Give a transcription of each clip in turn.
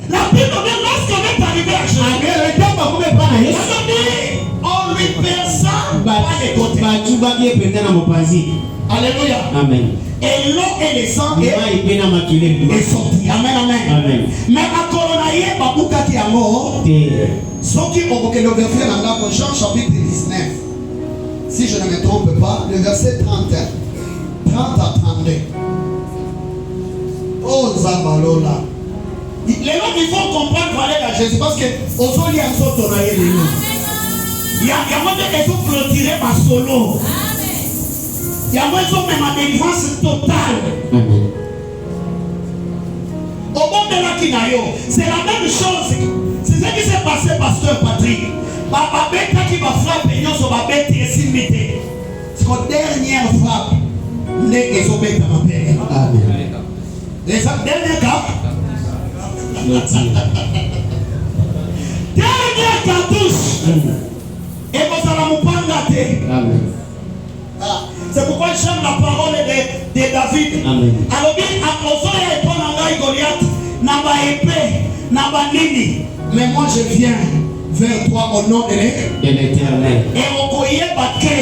La Bible dit lorsqu'on est arrivé à Jésus, on lui perça par les côtés. Alléluia. Amen. Et l'eau et le sang est sorti. Amen, amen. Mais à Colonaïe, Babouka qui est mort, ce qui ont le verset dans Jean chapitre 19, si je ne me trompe pas, le verset 30 à 32. Oh Zabalola. Les gens qui font comprendre valeur à Jésus parce que aujourd'hui, il y a un autre Colonaïe. Il y a des gens qui sont clôturés par solo. Il y a même ma délivrance totale. Au moment de la Kinayo, c'est la même chose. C'est ce qui s'est passé, pasteur Patrick. Papa Beta qui va frapper, nous sommes à bête et s'imiter. C'est la dernière frappe. Les obéis à ma père. Amen. Les derniers cas. Dernière cartouche. Et vous allez nous parler. Amen. C'est pourquoi j'aime la parole de David. Amen. Alors bien, à Ozoya et Tonanga Goliath, n'a pas épée, n'a pas nini. Mais moi je viens vers toi au nom de l'Éternel. Et au courrier baké,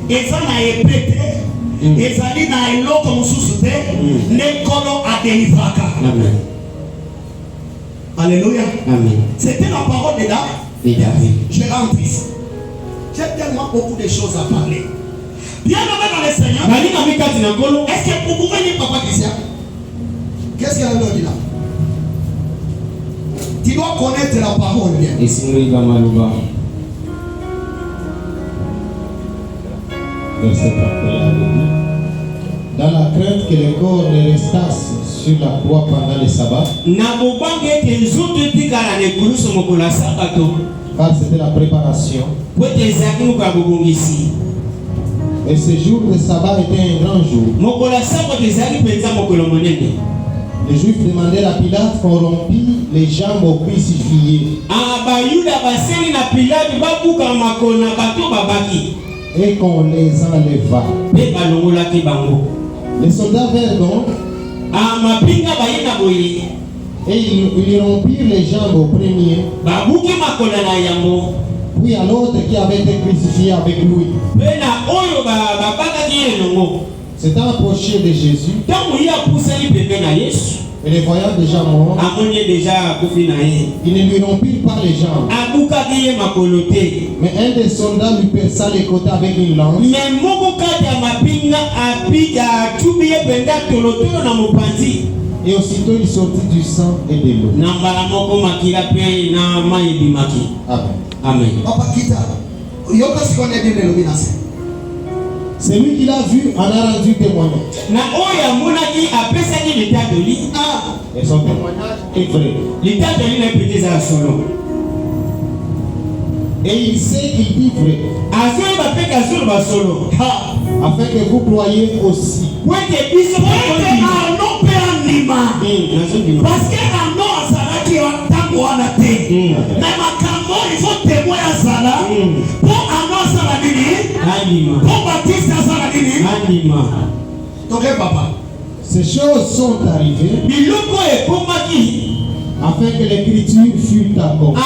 et ça n'a épée, et ça dit n'a élo comme sous-souté, n'est colo à délivraka. Amen. Alléluia. Amen. C'était la parole de David. Je rentre ici. J'ai tellement beaucoup de choses à parler. Bien dans le Seigneur. Est-ce que vous pouvez dire papa Christian? Qu'est-ce qu'il a dit là? Tu dois connaître la parole bien. Dans la crainte que le corps ne restasse sur la croix pendant le sabbat. Car c'était la préparation. Et ce jour de sabbat était un grand jour. Les Juifs demandèrent à Pilate qu'on rompît les jambes aux crucifiés. Et qu'on les enleva. Les soldats vinrent donc. Et ils rompirent les jambes au premier. Puis à l'autre qui avait été crucifié avec lui. S'étant approché de Jésus, et les voyant déjà mort, ils ne lui rompirent pas les jambes. Mais un des soldats lui perça les côtés avec une lance. Et aussitôt il sortit du sang et de l'eau. Amen. Celui qui l'a vu en a rendu témoignage. Et son témoignage est vrai. Et il sait qu'il dit vrai. Afin que vous croyiez aussi. Parce que mais il faut témoigner à Zala pour annoncer la Bible, pour baptiser la Bible. Donc, papa, ces choses sont arrivées afin que l'écriture fût accomplie.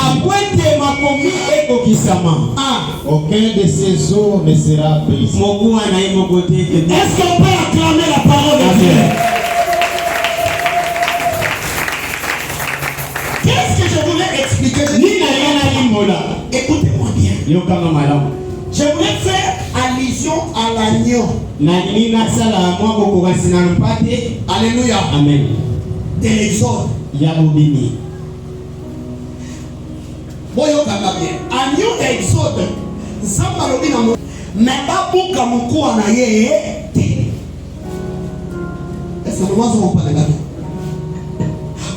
Aucun de ces eaux ne sera brisé. Est-ce qu'on peut acclamer la parole de Dieu? Qu'est-ce que je voulais expliquer? Écoutez-moi bien. Je voulais faire allusion à l'agneau. Alléluia. Amen. De l'Exode. Agneau de l'Exode. Mais pas pour que mon cou en aille. Est-ce que nous avons pas de gâteau?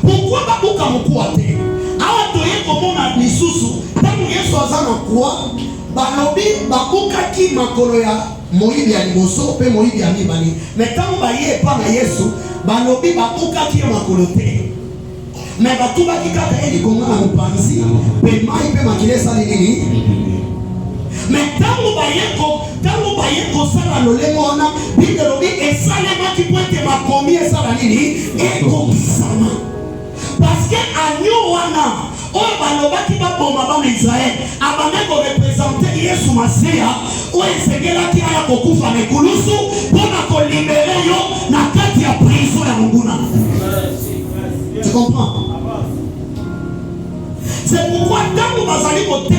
Pourquoi pas pour que mon cou en aille? Awa toye komona lisusu tangu Yesu aza na croix balobi bakukaki makolo ya moyibi ya liboso pe moyibi ya mibali mais tangu baye pa na Yesu balobi bakukaki makolo te mais batubaki kaka eli konga na mopanzi pe mai pe makile sali nini mais tangu baye kosala lolemo wana Bible lobi esalemaki po ete bakomi esala nini ekokisama parce que agneau wana oyo balobaki baboma bana Israel abandaki korepresente Yesu Masiya oyo esengelaki aya kokufa na ekulusu mpona kolibere yo na kati ya prison ya monguna. Tu comprends? C'est pourquoi quand vous allez côté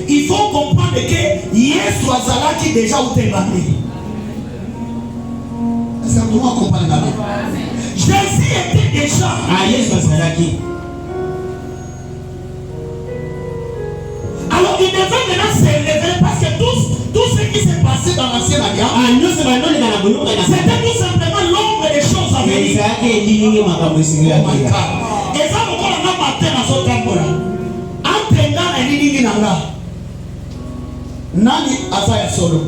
il faut comprendre que Yesu azalaki déjà où t'es bandé. Est-ce que vous comprenez bien? Jésus était déjà. Yesu azalaki. Alors il devait maintenant s'élever parce que tout ce qui s'est passé dans l'ancien alliance, c'était tout simplement l'ombre des choses à venir. Et ça vous connaissez dans matin dans ce temple-là. Nani Asaya Solo.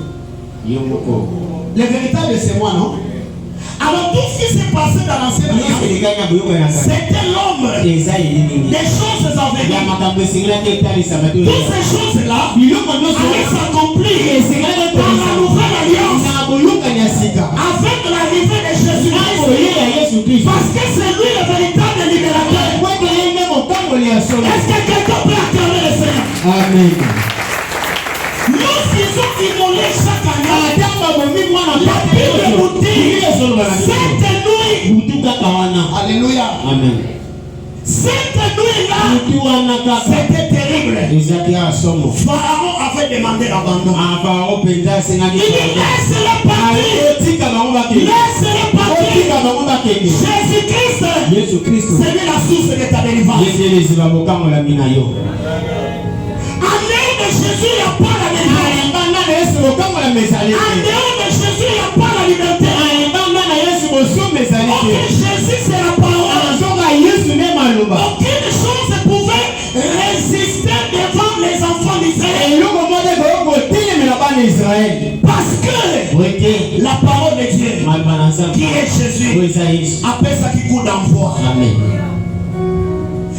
Le véritable c'est moi, non? Alors tout ce qui s'est passé dans l'ancien alliance, c'était l'ombre des choses à venir. Toutes ces choses-là allaient s'accomplir dans la nouvelle alliance avec l'arrivée de Jésus-Christ. Parce que c'est lui le véritable libérateur. Est-ce que quelqu'un peut acclamer le Seigneur? Amen. Nous faisons immoler chaque année. La Bible nous dit cette nuit. Alléluia. Amen. Cette nuit-là, c'était terrible. Pharaon avait demandé l'abandon. Il dit laisse-le partir. Laisse-le partir. Jésus-Christ, c'est lui la source de ta délivrance. En dehors de Jésus, il n'y a pas la délivrance. En dehors de Jésus, il n'y a pas la liberté. Ok, Jésus, c'est la parole. Aucune chose pouvait résister devant les enfants d'Israël. Parce que la parole de Dieu, qui est Jésus, appelle ça qui coule d'envoi.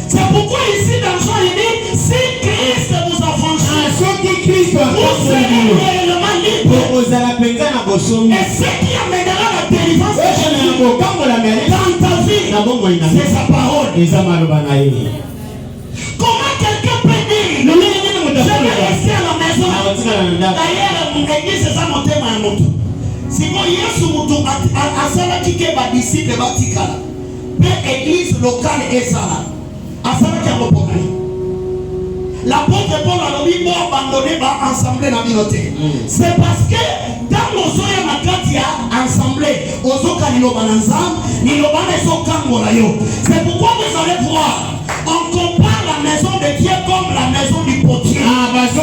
C'est pourquoi ici dans Jean il dit, si Christ vous a franchi, vous serez réellement libre. Et ce qui amènera la délivrance de Jésus dans ta vie, c'est sa parole. Comment quelqu'un peut dire, je vais rester à la maison? D'ailleurs, mon église, c'est ça mon thème à mon tour. Si vous Yesu mutu asalaki ke ba disciple batikala, pe église locale et ça. L'apôtre Paul a dit bon abandonné va ensemble la communauté. C'est parce que dans nos soins à ensemble aux c'est pourquoi vous allez voir on compare la maison de Dieu comme la maison du potier. Est-ce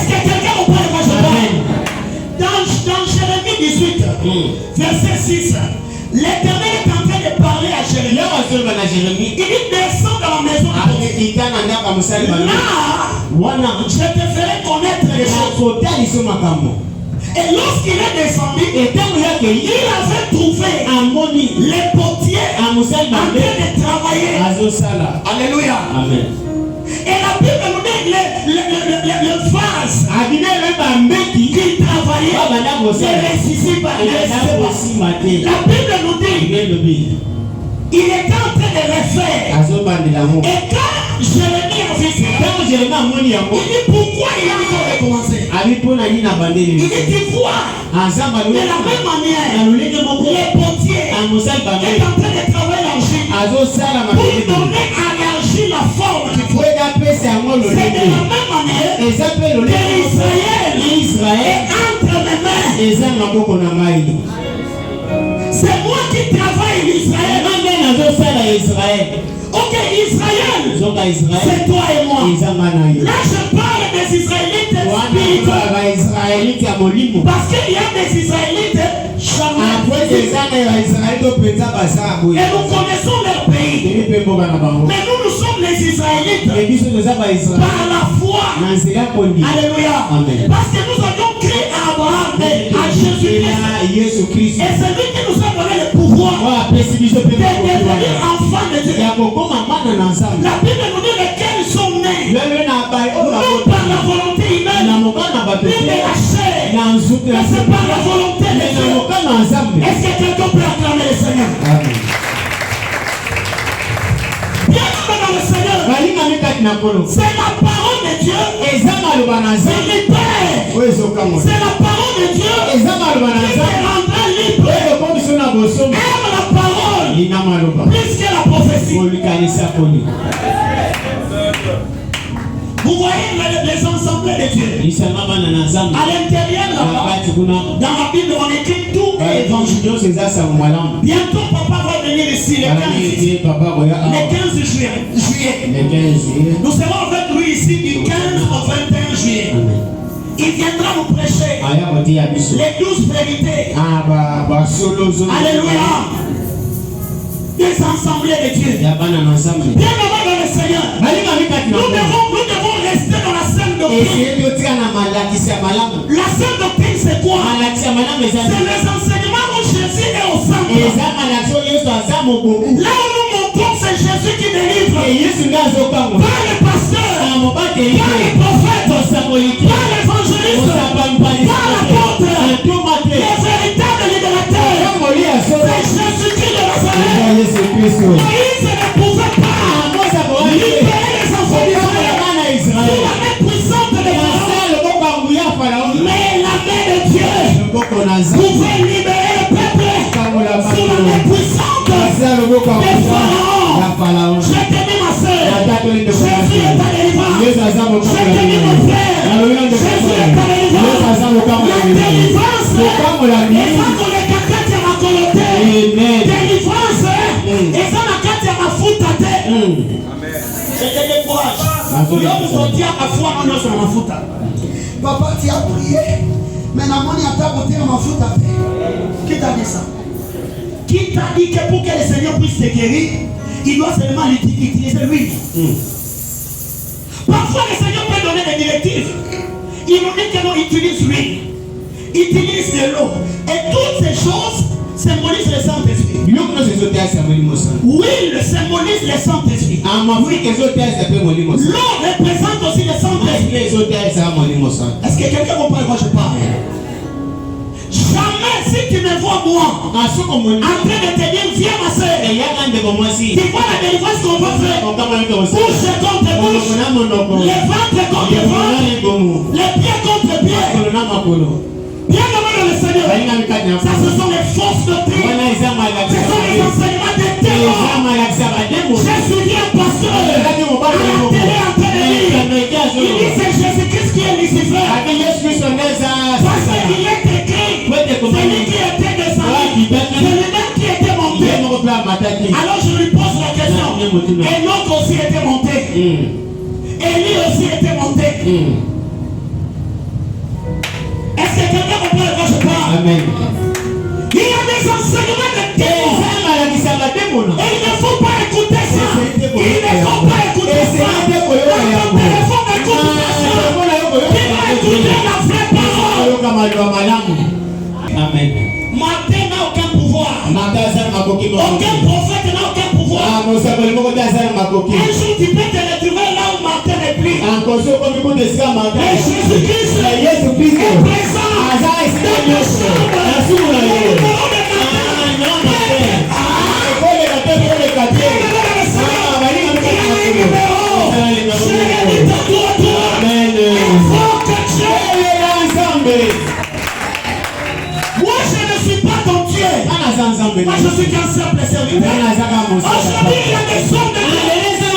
que quelqu'un vous parle de ça? Dans Jérémie 18 verset 6, l'Éternel est en train de parler à Jérémie. Il dit descends dans la maison. Là, je te ferai connaître les choses. Et lorsqu'il est descendu, il avait trouvé les potiers en train de travailler. Alléluia. Amen. Et la Bible nous dit le vase qui travaillait ne réussit pas. La Bible nous dit il était en train de refaire. Et quand Jérémie a vu ça, il dit pourquoi il a encore recommencé. Il dit tu vois, de la même manière, les potiers est en train de travailler l'argile pour donner à l'argile la forme qu'il faut. C'est de la même manière que l'Israël est entre mes mains. C'est moi qui travaille l'Israël. Ok, Israël, c'est toi et moi. Là, je parle des Israélites spirituels. Parce qu'il y a des Israélites et nous connaissons leur pays. Mais nous sommes les Israélites par la foi. Alléluia. Parce que nous avons créé à Abraham et à Jésus-Christ. Et c'est lui qui nous a donné le pouvoir de devenir enfants de Dieu. La Bible nous dit lesquels sont nés non par la volonté humaine, ni de la chair, mais c'est par la volonté de Dieu. Est-ce que quelqu'un peut acclamer le Seigneur? C'est la parole de Dieu. C'est la parole de Dieu qui te rendra libre. Aime la parole plus que la prophétie. Vous voyez les ensembles de Dieu. À l'intérieur là-bas, dans la Bible, on écrit tout évangile. Bientôt, papa va venir ici le 15 juillet. Nous serons avec lui ici du 15 au 21 juillet. Il viendra nous prêcher les 12 vérités. Alléluia. Des assemblées de Dieu. Bien avant dans le Seigneur. Nous devons rester dans la sainte doctrine. La sainte doctrine, c'est quoi? C'est les enseignements où Jésus est au centre. Là où nous montrons, c'est Jésus qui délivre. Pas les pasteurs, pas les prophètes, pas l'évangéliste, pas l'apôtre. Les véritables libérateurs, c'est Jésus-Christ de Nazareth. Moïse ne pouvait pas libérer les enfants d'Israël sous la main puissante de Pharaon. Mais la main de Dieu pouvait libérer le peuple sous la main puissante de Pharaon. Je t'ai mis ma soeur, Jésus est ta délivrance. Je t'ai mis mon frère, Jésus est ta délivrance. La délivrance est pas qu'on est cacatia ma coloté. Délivrance et ça la carte à ma foute à terre. Je te décourage. L'homme se dit à foi en nous sur ma foute. Papa, tu as prié, mais la monnaie a tapoté à ma foute à terre. Qui t'a dit ça? Qui t'a dit que pour que le Seigneur puisse te guérir, il doit seulement utiliser l'huile? Parfois le Seigneur peut donner des directives. Il nous dit que non, utilise l'huile, utilise de l'eau. Et toutes ces choses symbolise le Saint-Esprit. Oui, le symbolise le Saint-Esprit. L'eau représente aussi le Saint-Esprit. Est-ce que quelqu'un comprend de quoi je parle? Jamais si tu me vois moi en train de te dire viens ma soeur, tu vois la délivrance qu'on va faire. Bouche contre bouche, les ventres contre ventre, les pieds contre pieds. Bien devant le Seigneur, ça ce sont les fausses doctrines. Ce sont les enseignements des témoins. Je suis un pasteur à la télé en train de dire, il dit c'est Jésus-Christ qui est Lucifer. Parce qu'il est écrit, celui qui était descendu, celui-même qui était monté. Alors je lui pose la question, Enoch aussi était monté, Élie aussi était monté. Est-ce que quelqu'un comprend de quoi je parle? Amen. Il y a des enseignements de démons. Et il ne faut pas écouter ça. Il ne faut pas écouter ça. Dans ton téléphone, écoute pas ça. Il va écouter la vraie parole. Amen. Matin n'a aucun pouvoir. Aucun prophète n'a aucun pouvoir. Un jour tu peux te retrouver là où Martin n'est plus. Mais Jésus-Christ est présent dans ta chambre. Moi je ne suis pas ton Dieu. Moi je suis qu'un simple serviteur. Aujourd'hui il y a des hommes de Dieu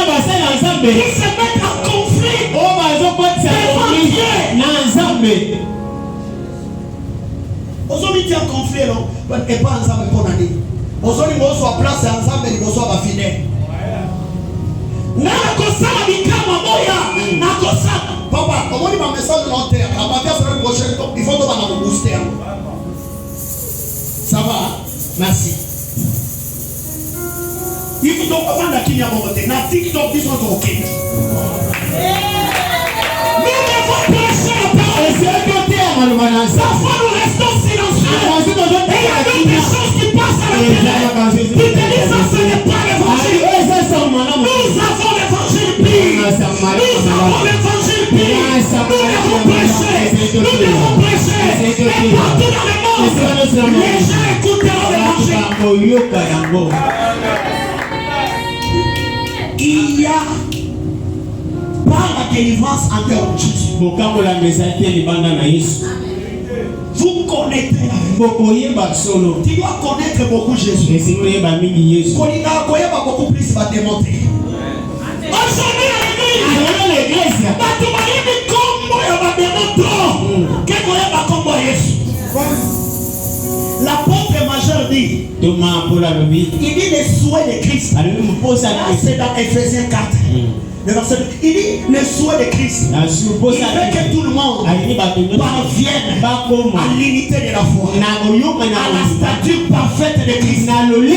qui se mettent en conflit devant Dieu. Aujourd'hui tu es en conflit non? Et pas ensemble pour l'année. Aujourd'hui nous sommes place ensemble et nous sommes fidèles. Nakosala bikama moya. Nakosala. Papa, comment il m'a message long terme? À partir de la semaine prochaine, il faut que tu me booster. Ça va? Merci. Il faut donc avant la kinya montée. Na TikTok ils sont ok. Nous devons prêcher la parole. Parfois nous restons silencieux. Et il y a d'autres choses qui passent à la télé. Tu te dis ça, ce n'est pas l'évangile. Nous avons l'évangile pire. Nous avons l'évangile pire. Nous devons prêcher. Nous devons prêcher. Et partout dans le monde, les gens écouteront l'évangile. Il y a délivrance en dehors de Jésus. Vous connaissez. Tu dois connaître beaucoup Jésus. Beaucoup plus va démonter. Aujourd'hui à l'église, l'apôtre majeur dit, il dit les souhaits de Christ. C'est dans Ephésiens 4. Il dit le souhait de Christ. Il veut que tout le monde parvienne à l'unité de la foi, à la stature parfaite de Christ. Alléluia.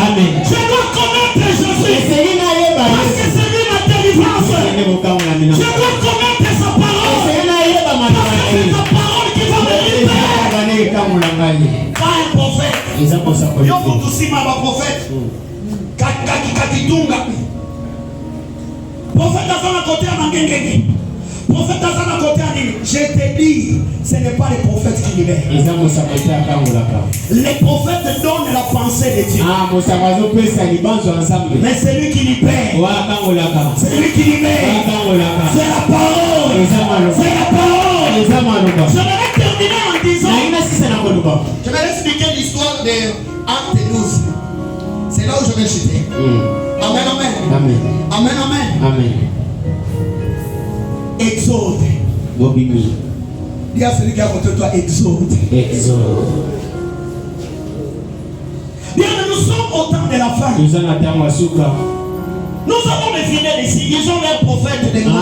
Amen. Je dois connaître Jésus parce que c'est lui ma délivrance. Je dois connaître sa parole parce que c'est sa parole qui va me libérer. Pas un prophète. Yo mutusima ba prophète. Kakitunga. Prophète à son côté à Mangengenge. Prophète à son côté à Nini. Je te dis, ce n'est pas les prophètes qui libèrent. Les prophètes donnent la pensée de Dieu. Mais c'est lui qui libère. C'est lui qui libère. C'est la parole. C'est la parole. Je vais terminer en disant. Je vais expliquer l'histoire de Acte 12. C'est là où je vais chuter. Amen, amen. Amen. Amen, amen. Amen. Exode. Dis à celui qui est à côté de toi, Exode. Exode. Bien, nous sommes au temps de la fin. Nous avons des fidèles ici. Ils ont leurs prophètes de nous.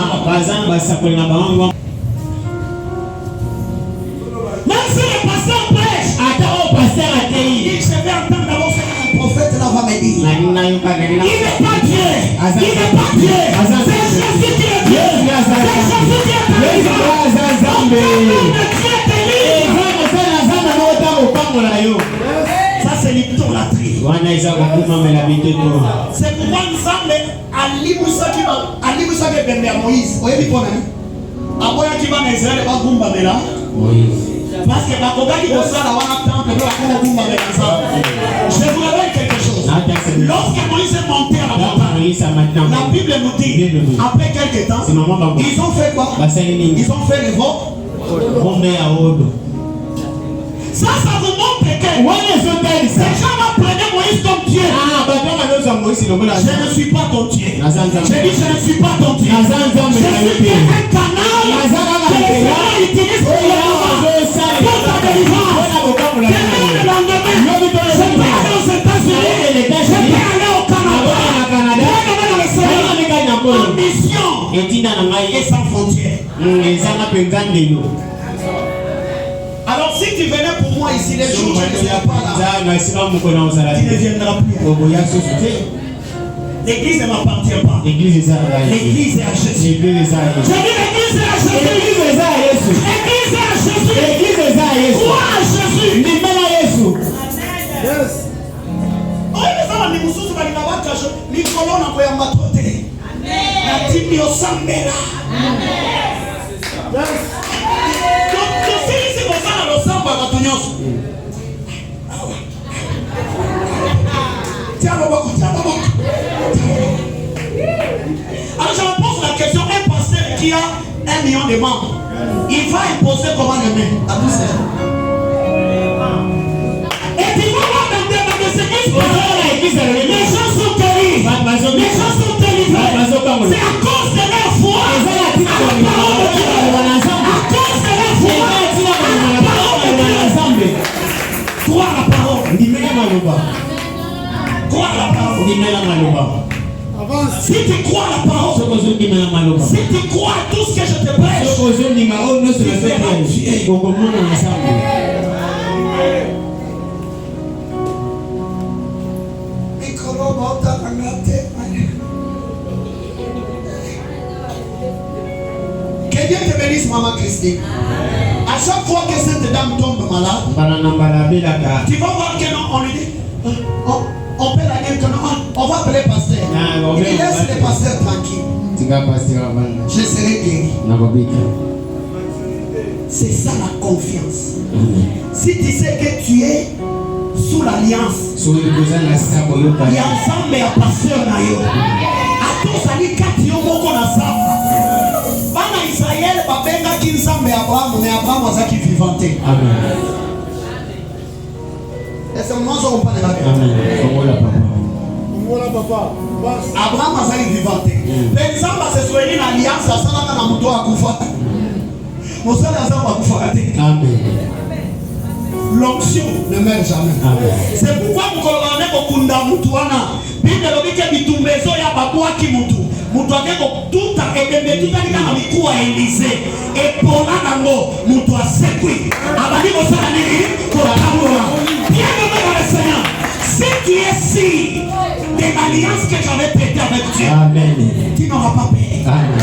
Même si le pasteur prêche, il dit, je vais entendre d'abord ce que le prophète là va me dire. Il n'est pas Dieu. Il n'est pas Dieu. C'est Jésus qui est Dieu. C'est Jésus qui est Dieu. Ça c'est l'idolâtrie. C'est pourquoi nous sommes à l'Iboussaki Bembe à Moïse. Vous voyez quoi, Aboya qui va en Israël va Gumba Mela. Parce que Bakoga qui va faire la temple de Gumba Mela. Je vous révèle quelque chose. Lorsque Moïse est monté à la montagne, la Bible nous dit, après quelques temps, ils ont fait quoi? Ils ont fait le vol. Ça vous montre que ces gens prenaient Moïse comme Dieu. Je ne suis pas ton Dieu. J'ai dit je ne suis pas ton Dieu. Je suis un canal que le Seigneur utilise pour ta délivrance. Le lendemain, je peux aller aux États-Unis, je peux aller au Canada. En mission et sans frontières. Alors si tu venais pour moi ici les jours où je ne serai pas là, tu ne viendras plus. L'église ne m'appartient pas. L'église est à Jésus. J'ai dit l'église est à Jésus. L'église est à Jésus. L'église est à Jésus. Crois à Jésus. Yes. Oh, les gens ni mususu bali na bakasho ni kolona ko ya matote. Amen. Na timi osambela. Amen. Yes. Alors je me pose la question, un pasteur qui a 1 million de membres, il va imposer comment les mains à tous ces gens. Et tu vas voir dans des églises, les gens sont terribles. Les gens sont délivrés. C'est à cause de leur foi. À cause de leur foi. Crois la parole. Crois la parole. Si tu crois la parole, si tu crois à tout ce que je te prêche, tu seras tué. Que Dieu te bénisse, maman Christine. À chaque fois que cette dame tombe malade, tu vas voir que non, on lui dit, on peut la dire que non, on va appeler pasteur. Il laisse les pasteurs tranquilles. Je serai guéri. C'est ça la confiance. Si tu sais que tu es sous l'alliance, il y a ensemble à pasteur. À tous, ça dit 4 nzambe Abraham, mais Abraham azaki vivanté. Amen. Est-ce que nous sommes pas les mêmes? Amen. Voilà papa. Abraham azali vivanté. Mais nzambe se souvient une alliance à salaka na muto akufa. Mosala nzambe akufa te. Amen. L'onction ne meurt jamais. Amen. C'est pourquoi nous colonne kokunda mutu wana. Bible lobike bitumbezo ya babwaki mutu. Mutu akeko tuta ebembe tuta nika na mikuwa Élysée. Et pour nango mutu asekwi. Abali kosala nini? Kotambola. Bien aimé dans le Seigneur. Si tu es si de l'alliance que j'avais prêtée avec Dieu, Amen. tu n'auras pas payé. Amen.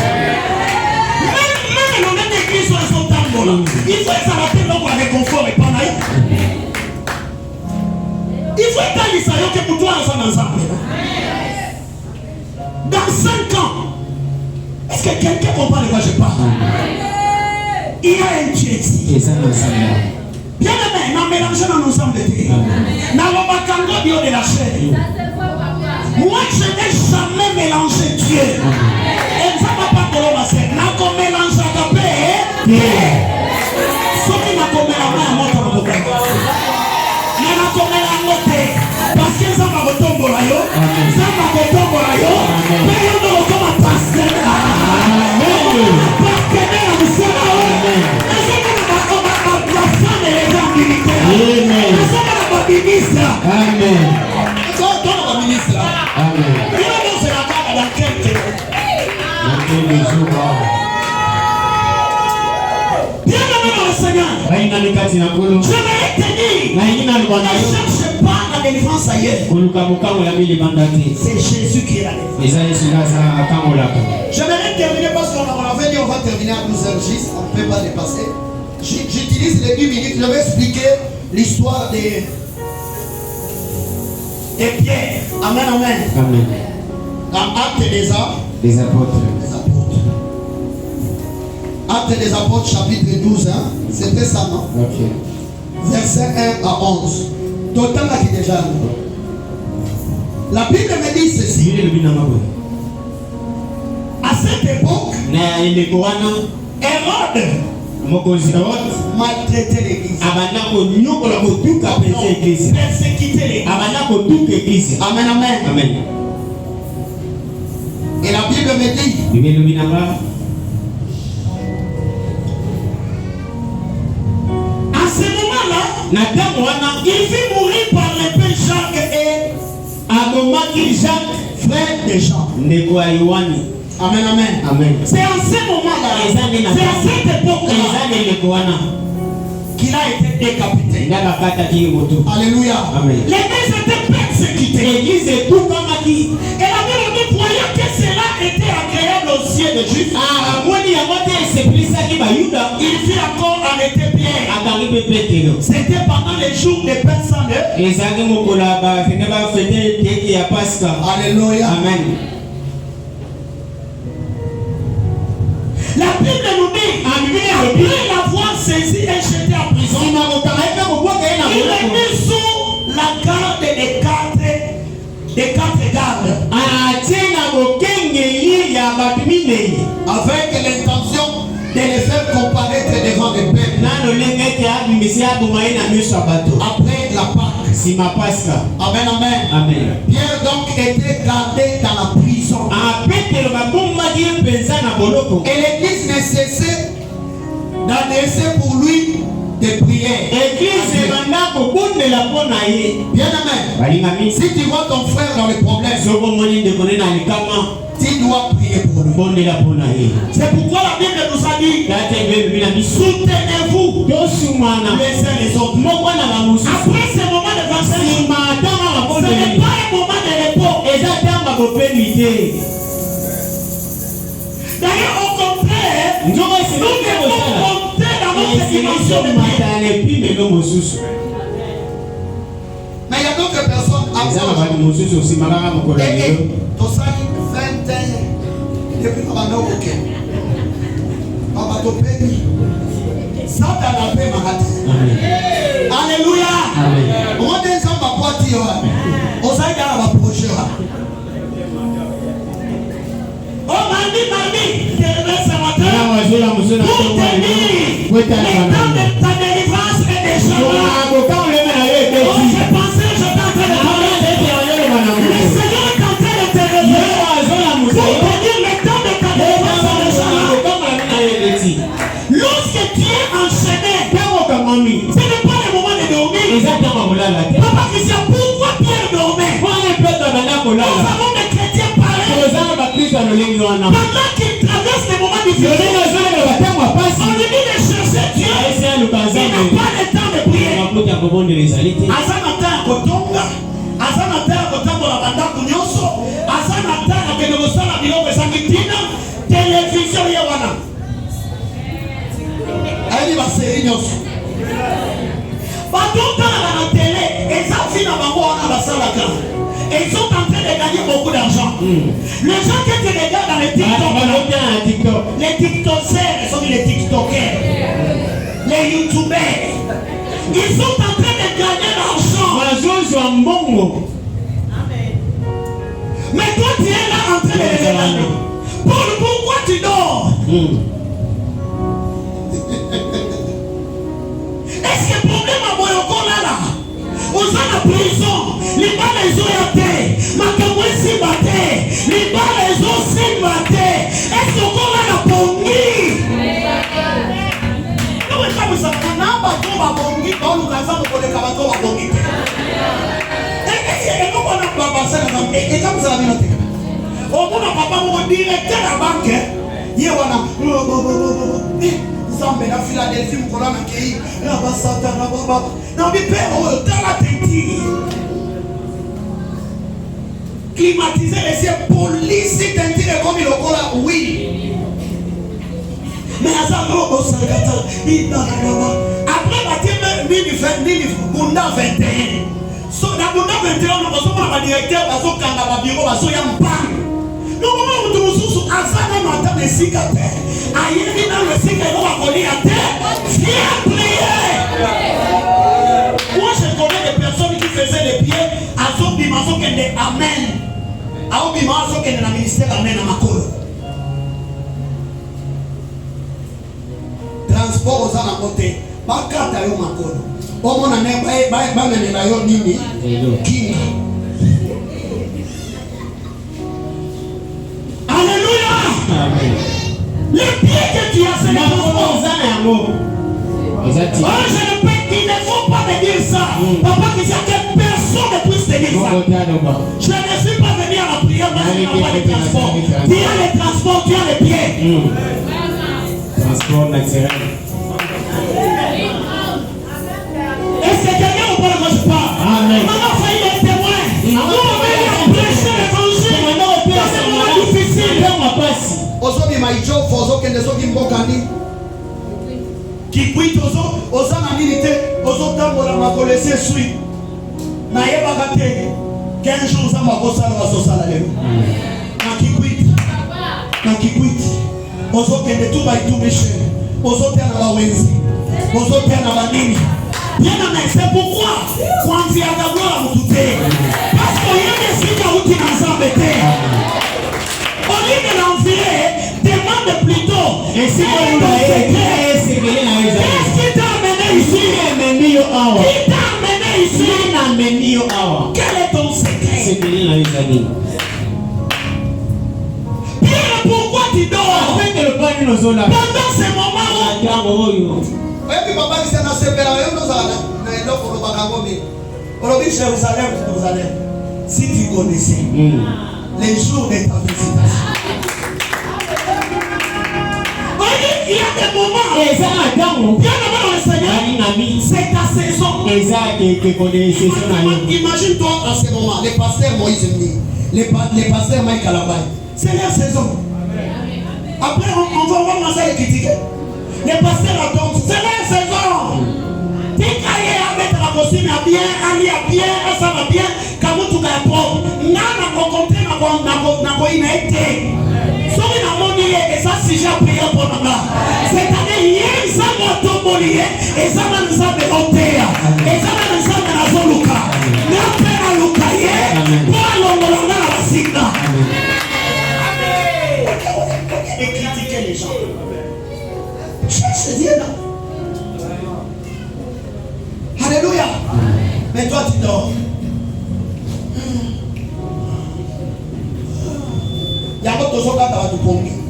Même dans l'église, ils sont tambola. Il faut s'arrêter là pour réconfort et pas naïf. Il faut étaler ça que pour toi ensemble. Dans 5 ans, est-ce que quelqu'un comprend de quoi je parle? Il y a un Dieu ici. Bien aimé, n'a mélangé dans nos âmes de Dieu. N'a pas kango bio de la chair. Moi, je n'ai jamais mélangé Dieu. Et ça va pas pour l'homme, c'est n'a qu'on mélange à tapé. Sauf qu'il m'a commis la main à mon temps de temps. Mais n'a qu'on mélange pas. Parce que ça va retomber là, yo. Ça va retomber là, yo. Mais yo ne va pas passer là. Parce que là, vous savez, la femme et les gens militaires. Amen. Nous sommes dans le ministre. Amen. Nous sommes dans le ministre. Amen. Il y a dans ce matin dans quelques bien aimé dans le Seigneur. Je vais tenir. Ne cherche pas la délivrance ailleurs. C'est Jésus qui est la délivrance. J'aimerais terminer parce qu'on avait dit on va terminer à 12h10. On ne peut pas dépasser. J'utilise les 10 minutes. Je vais expliquer l'histoire de Pierre. Amen, amen. Amen. Dans Actes des Apôtres. Les apôtres. Actes des Apôtres, chapitre 12. Hein? C'était ça, non? Ok. Verset 1 à 11. Total là qui déjà. La Bible me dit ceci. À cette époque, Hérode maltraité l'église. Persécuté l'église. Amen, amen. Amen. Et la Bible me dit, à ce moment-là, il fit mourir par l'épée Jacques et frère de Jean. Amen, amen. Amen. C'est en ce moment-là, c'est à cette époque-là qu'il a été décapité. Alléluia. Amen. L'église était persécutée. Et la Bible dit, croyant que cela était agréable aux yeux des Juifs, il fit encore arrêter Pierre. C'était pendant les jours des personnes. Alléluia. Amen. La Bible nous dit, après l'avoir saisi et jeté en prison, il est mis sous la garde des quatre gardes. Avec l'intention de les faire comparaître devant les peuples. Après la Pâque. Amen, amen. Amen. Pierre donc était gardé dans la prison. Et l'église ne cessait d'adresser pour lui des prières. Bien aimé. Si tu vois ton frère dans les problèmes, tu dois prier pour lui. C'est pourquoi la Bible nous a dit, soutenez-vous les uns les autres. Après ce moment de vaccin, ce n'est pas un moment de repos. D'ailleurs, au contraire, nous devons monter dans notre dimension de prière. Mais il y a d'autres personnes à cause. Depuis que nous alléluia. On descend ma voiture. On s'est garé à ma prochaine. Oh, mardi, c'est le matin. Pour tenir Le temps de ta délivrance est déjà là. Oh, je pensais que j'étais en train de parler. Le Seigneur est en train de te réveiller pour te dire le temps de ta délivrance est déjà là. Lorsque tu es enchaîné, ce n'est pas le moment de dormir. Papa Christian, pourquoi Pierre dormait? Nous avons des chrétiens pareils. Pendant qu'ils traversent les moments difficiles, on lui dit de chercher Dieu. Il n'a pas le temps de prier. Azanata kotonga, azanata kotambola bandaku nyonso, azanata kende kosala biloko esangitina, télévision ye wana. Ayi baseri nyonso. Batonga na télé, ezali na bango wana basalaka. Ils sont en train de gagner beaucoup d'argent. Les gens qui te regardent dans les TikTok, les TikTokers, sont les TikTokers, les YouTubers, ils sont en train de gagner l'argent. Mais toi tu es là en train de regarder. Pourquoi tu dors? Est-ce que le problème à Boyoko là? Aux gens de prison, les balles les ont été, Makamwesi batté, les balles les ont aussi batté. Est-ce qu'on a la bongie? Non, mais comme ça, on a pas de bongie, on nous a fait de la bongie. Et comme on a pas passé la banque, et comme ça, on a pas mon directeur à la banque, il y a Zambé na Philadelphie mukola na kei na basata na baba na bipe o tala tenti climatiser les cieux police tenti de comme il okola oui mais azaro o sakata ina na baba après batie mini bunda 21 so na bunda 21 no baso na directeur baso kanga ba bureau baso ya mpa no mama mutu mususu azana na ata mesikate ayebi na mesika eno bakoli ate viens prier. Moi je connais des personnes qui faisaient les pieds azo bima zo kende amen ao bima zo kende na ministère amen na makolo transport ozana kote bakata yo makolo omona ne bana na yo nini kinga. Alléluia. Amen. Les pieds que tu as, c'est les transports. Je répète, il ne faut pas me dire ça. Papa, qu'il y a que personne ne puisse te dire ça. Je ne suis pas venu à la prière parce qu'il n'y a pas de transport. Tu as les transports, tu as les pieds. Transport naturel. Est-ce que quelqu'un au point de je parle? Amen. Maman a failli être témoin. Nous, on va prêcher l'évangile. C'est vraiment difficile. Ozobi maijo fozo kende zobi mbokani kikwit ozo na nini te ozo tambola makolese sui na yebaka te 15 jours za makosala basosala lelo na kikwit ozo kende tu baitumishe ozo tia na bawenzi ozo tia na banini bien mais c'est pourquoi kwanzi akagora mutu te parce que yeye sika uti na nzambe te. Au lieu de l'envier, demande plutôt. Et si vous qu'est-ce qui t'a amené ici? Qui t'a amené ici? Quel est ton secret? Pierre, pourquoi tu dors? Pendant ces moments où papa qui s'est nassé Jérusalem, si tu connaissais les jours de ta visitation. Il y a des moments, bien avant le Seigneur, c'est ta saison. Imagine-toi à ce moment, les pasteurs Moïse Mni, les pasteurs Mike Alabay, c'est leur saison. Après, on va voir ça et critiquer. Les pasteurs attendent, c'est leur saison. Tu as mettre la costume à bien, Ali à bien, ça va bien, Kamutu est propre. Nana rencontré na koina été. Soki na moni et ça si j'ai prié pour nous. C'est-à-dire hier ça m'a tombé et ça m'a nous a démonté. Et ça m'a nous a na zoluka. Na pena luka ye. Pour l'ongolanga la basika. Et critiquer les gens. Cherche Dieu là.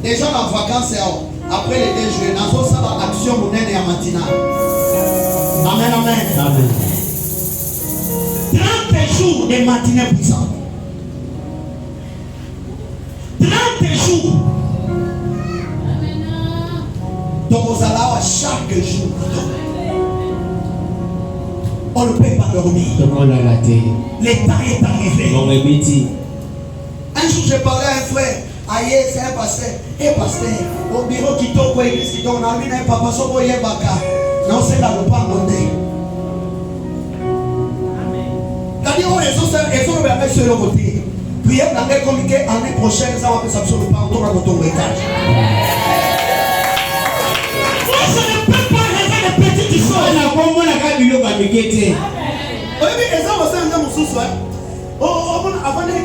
Déjà en vacances, après les 2 juillet, nous avons une action monnaie et matinale. Amen, amen. Amen. 30 jours de matinée puissante. 30 jours. Donc aux alarmes chaque jour. On ne peut pas dormir. Le temps est arrivé. Un jour, j'ai parlé à un frère. Aïe, c'est un pasteur. Et pasteur, au bureau qui tombe, l'église qui tombe, on a mis un papa, son boy est baka. Non, c'est là le pas monté. C'est-à-dire, on est sur le côté. Puis, on a communiqué l'année prochaine, ça va faire ça sur le pas, on tourne à notre étage. Moi, je ne peux pas rêver de petites choses. On a comment la carte du lot va me guetter. Oui, mais les hommes, c'est un homme sous-soi. Oh, avant de les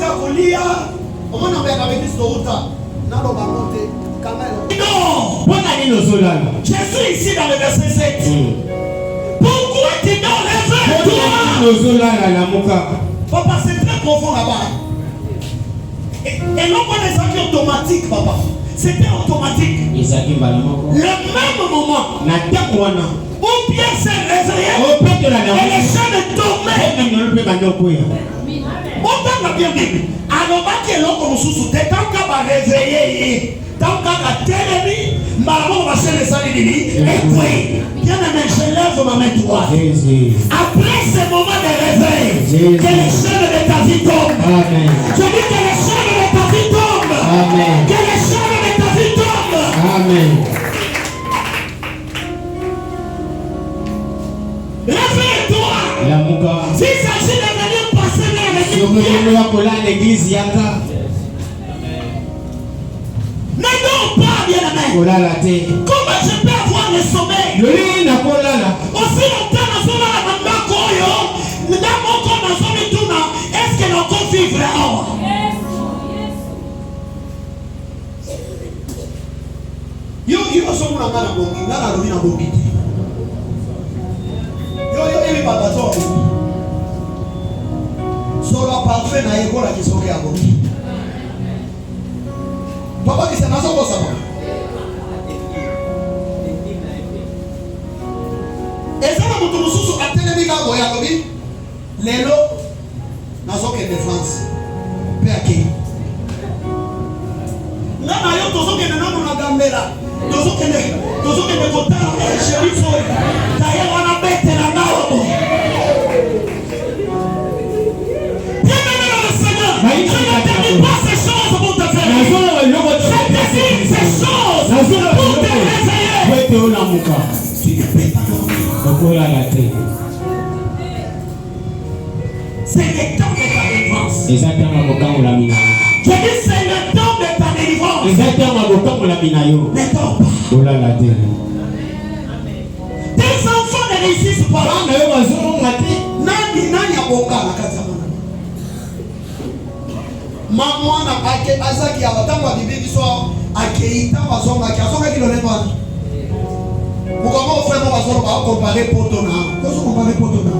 on a avec Jésus ici dans le verset 7. Pourquoi tu dors réveille-toi? Papa, c'est très profond là-bas. Et non pas des actes automatiques, papa. C'était automatique. Le même moment où Pierre s'est réveillé et les gens ne dormaient. On a bien dit. Alors, qui est là comme sous tant qu'on va réveiller, tant qu'on va téléviser, maman va se laisser les et puis, bien aimé, je lève ma main droite. Après ce moment de réveil, que les chaînes de ta vie tombent. Amen. Je dis que les chaînes de ta vie tombent. Amen. Que les chaînes de ta vie tombent. Amen. Réveille-toi. Si ça s'agit de venir passer dans l'église, ne dors pas, bien aimé. Comment je peux avoir le sommeil? Aussi longtemps dans son est-ce que l'on peut vivre là-haut? Yo, solo parfait na école qui sont à Boki. Papa qui s'est dans son bossa. Et ça va tout sous à télévision à Boya Bobi. Lelo na zo que défense. Péaki. Na yo tozo que na na gambela. Tozo que ne kota chéri fo. Taye wana bete na nawo. Je ne te dis pas ces choses pour te faire. Je te dis ces choses pour te réveiller. Tu ne peux pas dormir. C'est le temps de ta délivrance. Je dis c'est le temps de ta délivrance. Ne dors pas. Tes enfants ne réussissent pas. Nani a boka la kata. Maman a azaki abatango bibi so akeita bazonga kiazonga kilone bana. Mukama ofrema bazonga ba comparer poto na. Koso comparer poto na.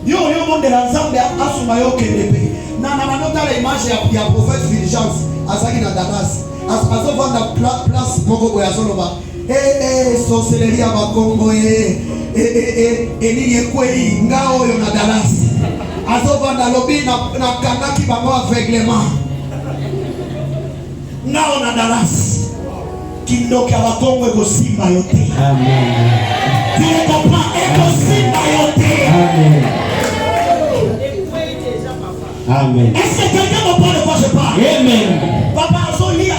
Yo monde la Nzambe asuma yo kendepe. Na manota la image ya prophète Fulgence azaki na Damas. Azo vanda place moko boya zoloba. Sorcellerie ya Bakongo nini ekweli ngao yo na Damas. Azovanda lobi na kangaki bango aveuglement. Ngao na Damas. Kindoka Bakongo eko simba yote. Amen. Tu comprends? Eko simba yote. Amen. Amen. Est-ce que quelqu'un comprend de quoi je parle? Amen. Papa Azolia.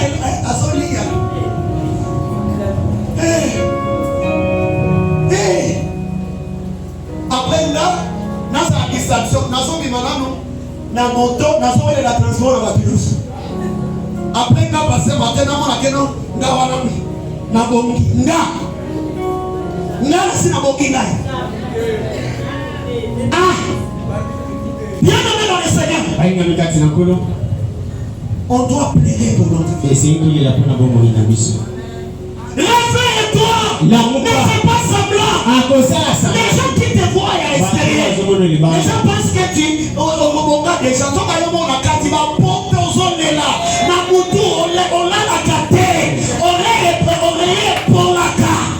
Après là, dans sa distraction, dans son bimanano, dans mon dos, dans son la transport à la pilus. Après là, passé matin, dans mon akeno, dans wanami, dans bongi, na si na bongi na. Ah, bien aimé dans le Seigneur. On doit plaider pour notre vie. Réveille-toi. Ne fais pas semblant. Les gens qui te voient à l'extérieur, les gens pensent que tu regardes les gens. Donc, il va porter aux zones là. Namutu, on l'a la gâté. On l'a pour la carte.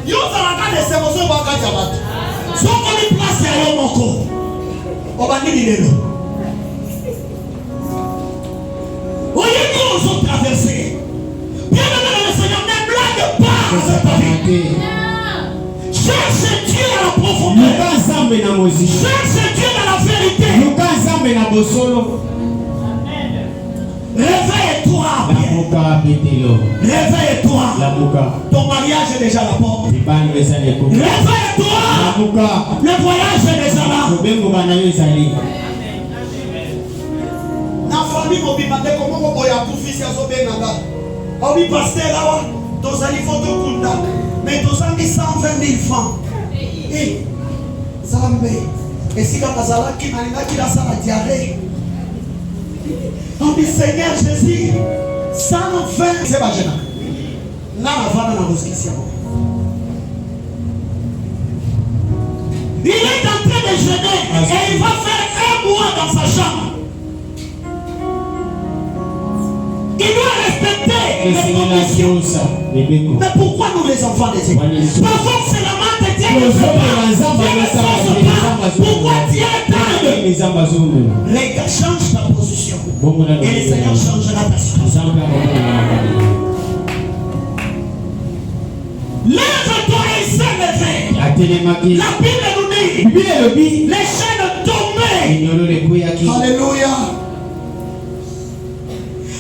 Yo, ça va garder ses émotions. On va garder la batte. Si on lui place à Yomoko, on va dire il est là. Voyez, nous avons traversé. Bien aimé le Seigneur, ne blague pas avec ta vie. Cherche Dieu à la profondeur. Cherche Dieu dans la vérité. Réveille-toi. Réveille-toi. Ton mariage est déjà à la porte. Réveille-toi. Le voyage est déjà là. Na famille mobimate comment on a tout fils à Zobenanga. On dit pasteur là, tous allez photo kunda. Mais tous allez 120 000 francs. Eh, Zambé. Et si quand Kazala qui n'a qui la salle diarrhée. On dit Seigneur Jésus, 120. C'est pas gênant. Là, la femme n'a pas. Il est en train de jeûner et il va faire 1 mois dans sa chambre. Il doit respecter les conditions. Mais pourquoi nous les enfants des Dieu? Parfois c'est la main de Dieu. Pourquoi Dieu tarde? Les gars changent ta position. Et le Seigneur changera ta situation. Lève-toi et s'élève. La Bible nous dit les chaînes tombées. Alléluia.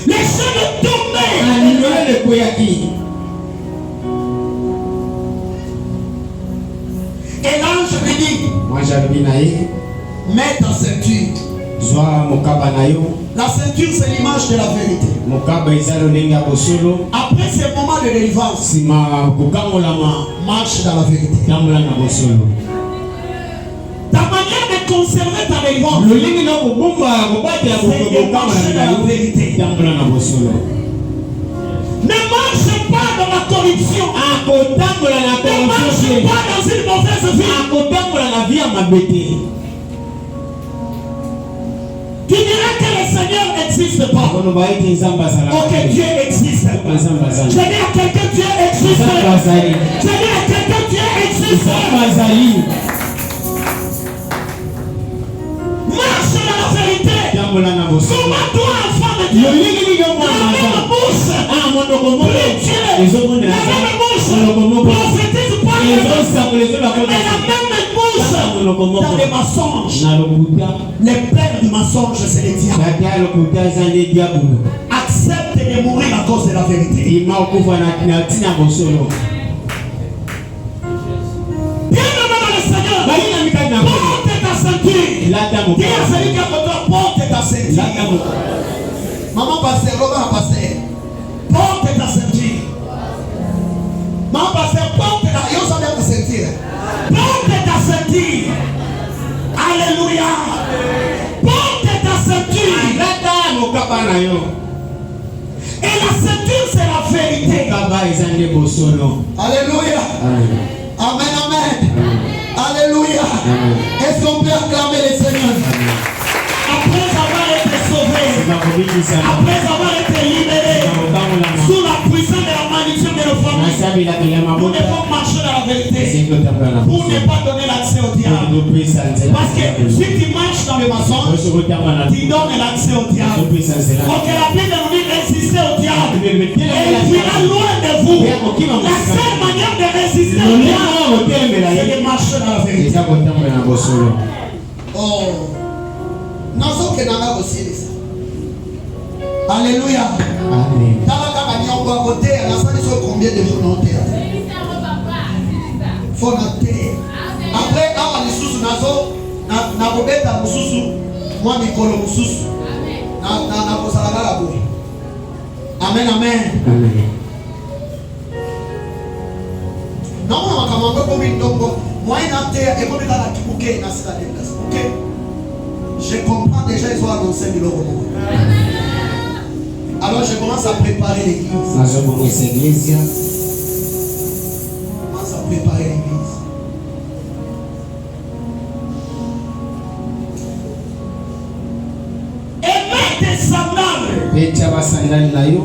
Les chaînes tombées. Et l'ange lui dit, mets ta ceinture. La ceinture, c'est l'image de la vérité. Après ce moment de délivrance, marche dans la vérité. Ta manière de conserver ta délivrance, c'est de marcher dans la vérité. Ne marche pas dans la corruption. Ne marche pas dans une mauvaise vie. Tu diras que le Seigneur n'existe pas. Ok, Dieu existe. Je dis à quelqu'un, Dieu existe. Je dis à quelqu'un, Dieu existe. Marche dans la vérité. Soumets-toi, enfant de Dieu. La même bouche. Prie Dieu. La même bouche. Prophétise pas. Et la même bouche. Dans les mensonges. Les pères du mensonge, c'est les diables. Accepte de mourir à cause de la vérité. Bien dans le Seigneur. Porte ta ceinture. Dis à celui qui a pour toi, porte ta ceinture. Maman pasteur, Robert pasteur. Porte ta ceinture. Maman pasteur, porte ta ceinture. Porte ta ceinture. Alléluia. Porte ta ceinture. Et la ceinture, c'est la vérité. Alléluia. Amen, amen. Alléluia. Est-ce qu'on peut acclamer le Seigneur? Après avoir été sauvé, après avoir été libéré, sous la puissance de la malédiction de nos familles, pour ne pas marcher dans la vérité, pour ne pas donner l'accès au diable. Parce que si tu marches dans le mensonge, tu donnes l'accès au diable. Donc la Bible nous dit résister au diable. Et il ira loin de vous. La seule manière de résister au diable, c'est de marcher dans la vérité. Oh. Non, que n'a pas aussi ça. Alléluia. Amen. Combien de jours dans le théâtre? Faut noter. Après, quand on est sous nazo, na kobeta mususu, moi mikolo mususu. Na kosala la boue. Amen, amen. Amen. Non, on va commencer comme une dongo. Moi, na terre et comme dans la kibuke na sala de place. OK. Je comprends déjà, ils ont annoncé le roman. Alors je commence à préparer l'église.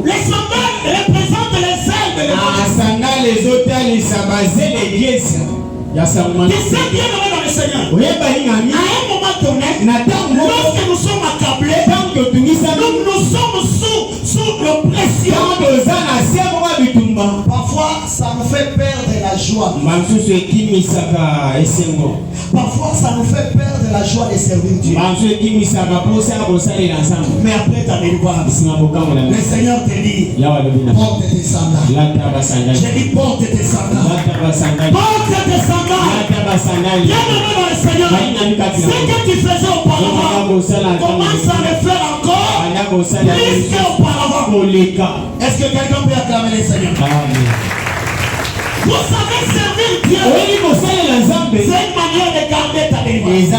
Les sandales représentent les ailes de l'évangile. Tu sais bien dans le Seigneur. À un moment donné, lorsque nous sommes accablés, nous sommes sous l'oppression. Parfois, ça nous fait perdre la joie. Parfois, ça nous fait perdre la joie de servir Dieu. Mais après ta délivrance, le Seigneur te dit, porte tes sandales. J'ai dit, porte tes sandales. Porte tes sandales. Viens dans le Seigneur. Ce que tu faisais auparavant, commence à le faire encore plus qu'auparavant. Est-ce que quelqu'un peut acclamer le Seigneur? Amen. Vous savez servir Dieu. C'est une manière de garder ta délivrance.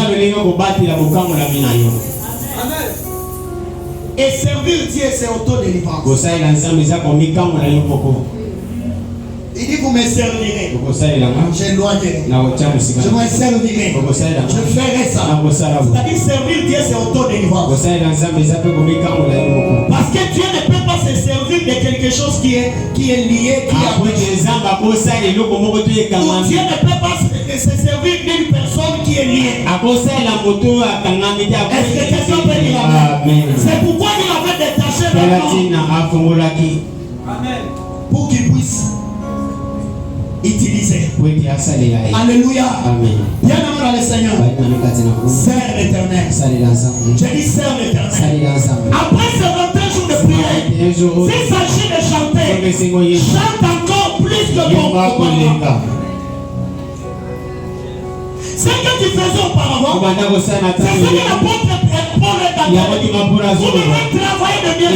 Amen. Et servir Dieu, c'est auto-délivrance. Il dit, vous me servirez. J'éloignerai. Je me servirai. Je ferai ça. C'est-à-dire, servir Dieu, c'est auto-délivrance. Parce que Dieu ne peut pas se servir de quelque chose qui est lié, qui est Dieu ne peut pas se servir d'une personne qui est liée. Est-ce que quelqu'un peut dire amen? C'est pourquoi il avait détaché maintenant. Amen. Pour qu'il puisse utiliser. Alléluia. Amen. Bien dans le Seigneur. Sers l'Éternel. Je dis sers l'Éternel. Après ce 21 jours de prière, s'il s'agit de chanter, chante encore plus que ton commandement. Ce que tu faisais auparavant, c'est ce que l'apôtre Paul est d'accord. Vous devez travailler de bien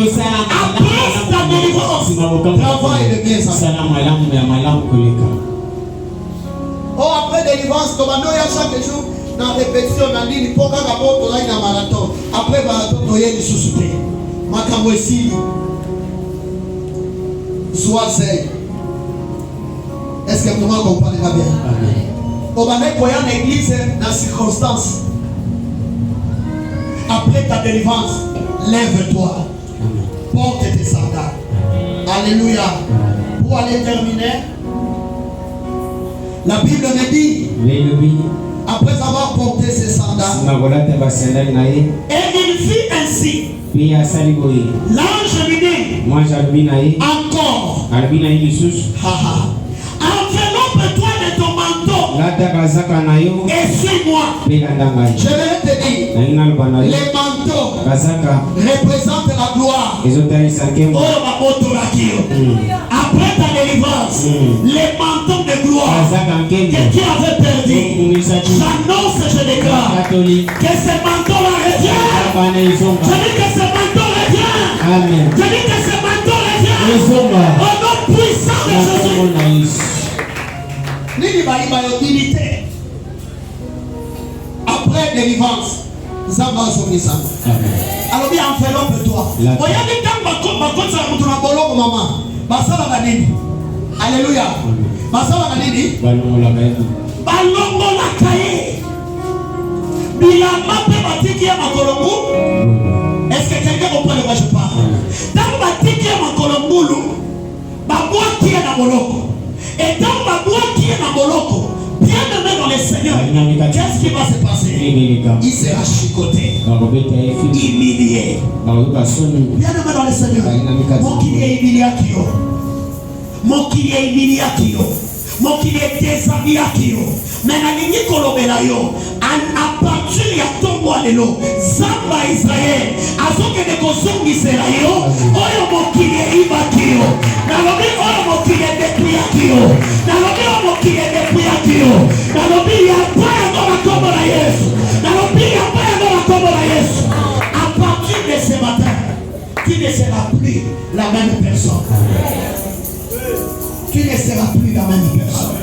ça. Après ta délivrance, travaille de bien ça. Oh, après délivrance, comme nous, chaque jour, dans la répétition, on a dit, il faut qu'on ait un marathon. Après marathon, on a eu des sous-soutés. Makambo ici, soit c'est. Est-ce que vous comprenez pas bien? On va mettre dans l'église dans circonstance. Après ta délivrance, lève-toi. Porte tes sandales. Alléluia. Pour aller terminer, la Bible me dit, après avoir porté ses sandales, et il fit ainsi. L'ange lui dit, encore, enveloppe-toi de ton manteau et suis-moi. Je vais te dire, les manteaux représentent la gloire. Après ta délivrance, les manteaux de gloire que tu avais perdu, j'annonce et je déclare que ce manteau-là revient. Je dis que ce manteau revient. Je dis que ce manteau revient. Au nom puissant de Jésus. Après délivrance, Zamba Somisama. Alors bien enveloppe-toi. Voyez quand ça retourne à Bolo maman. Basala Banini. Alléluia. Basala Banini. Balongo la kaye. Bilama pe batiki ya makolongu. Est-ce que quelqu'un comprend de quoi je parle? Dans batiki ya makolongu, babwa qui est dans Boloko. Et dans babwa qui est dans Boloko, bien aimé dans le Seigneur, qu'est-ce qui va se passer? Il sera chicoté, humilié. Bien aimé dans le Seigneur, mon qui est humilié à Kyo, mon qui est humilié à Kyo, mon qui est déshabillé à Kyo. Mais la ligne Kolobelayo, à partir de Tombo Alelo, Zamba Israël, à ce que les consommes d'Israël, Oyo mon qui est Ibakio, Nalobi Oyo mon qui est depuis Akio, Nalobi Oyo mon qui est depuis Akio, Nalobi Yapaya dans la Tombo la Yesu, Nalobi Yapaya dans la Tombo la Yesu. À partir de ce matin, tu ne seras plus la même personne. Tu ne seras plus la même personne.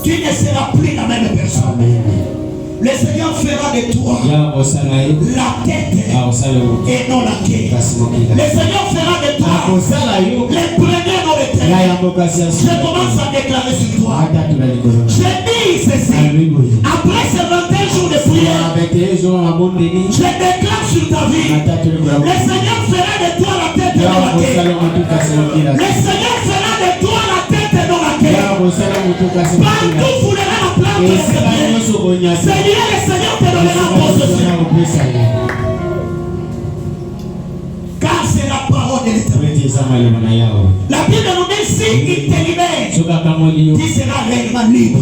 Tu ne seras plus la même personne. Le Seigneur fera de toi la tête et non la queue. Le Seigneur fera de toi les premiers dans le terrain. Je commence à déclarer sur toi. Je dis ceci. Après ces 21 jours de prière, je déclare sur ta vie vie. Le Seigneur fera de toi la tête et non la queue. Le Seigneur fera de toi la tête et non la queue. Partout foulera la plante de tes pieds. Seigneur, le Seigneur te donnera un possession. Car c'est la parole de l'Éternel. La Bible nous dit si il te libère, tu seras réellement libre.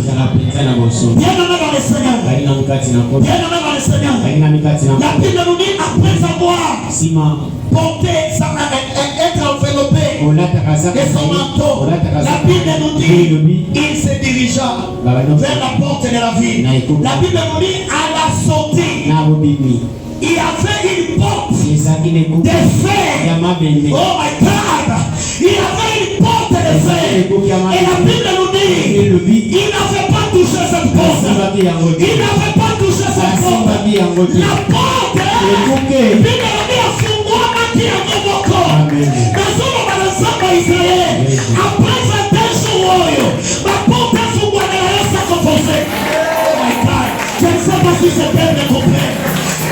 Bien nommé dans le Seigneur. Bien nommé dans le Seigneur. La Bible nous dit après avoir porté, être enveloppé de son manteau, la Bible nous dit il se dirigea vers la porte de la ville. La Bible nous dit à la sortie, il y avait une porte de fer. Oh my God! Il y avait une porte de fer. Et la Bible nous dit il n'avait pas touché cette porte. Il n'avait pas touché cette porte. La porte, Bible nous dit après 21 jours, ma porte est sous moi de la sacrifice. Oh my God! Je ne sais pas si c'est bien de comprendre.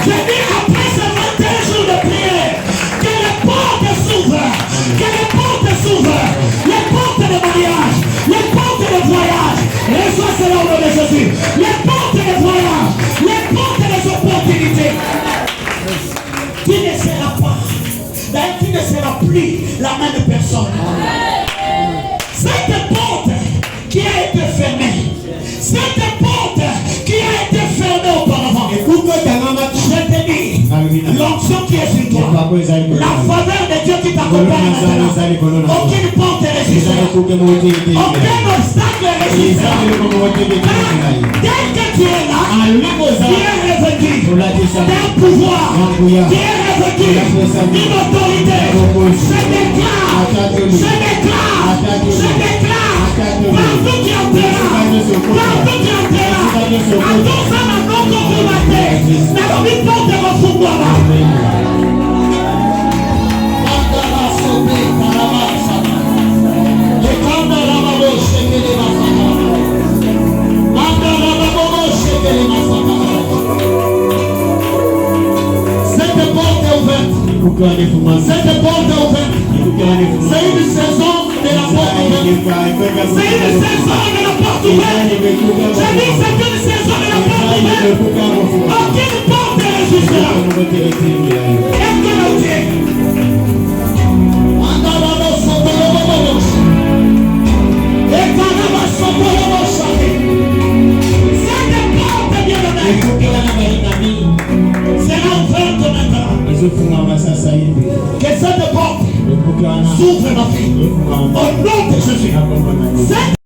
Je dis après ces 21 jours de prière, que les portes s'ouvrent, que les portes s'ouvrent, les portes de mariage, les portes de voyage, reçois cela au nom de Jésus, les portes de voyage, les portes des opportunités. Tu ne seras pas, d'ailleurs tu ne seras plus la main de personne. Cette porte qui a été fermée, cette porte qui a été fermée auparavant, je te dis, l'onction qui est sur toi, la faveur de Dieu qui t'accompagne maintenant, aucune porte est résistante, aucun obstacle est résistant. Dès que tu es là, tu es revêtu d'un pouvoir, tu es revêtu d'une autorité. Je déclare, partout qui entrera, à tous en attendant qu'on vous matin, n'a pas porte de refoulement. Cette porte est ouverte. Cette porte est ouverte. C'est une saison de la porte ouverte. C'est une saison de la porte ouverte. J'ai dit c'est une saison de la porte ouverte. Aucune porte est résistante. Est-ce que le Dieu? Cette porte, bien aimé, sera ouverte maintenant. Que cette porte s'ouvre ma fille. Au nom de Jésus.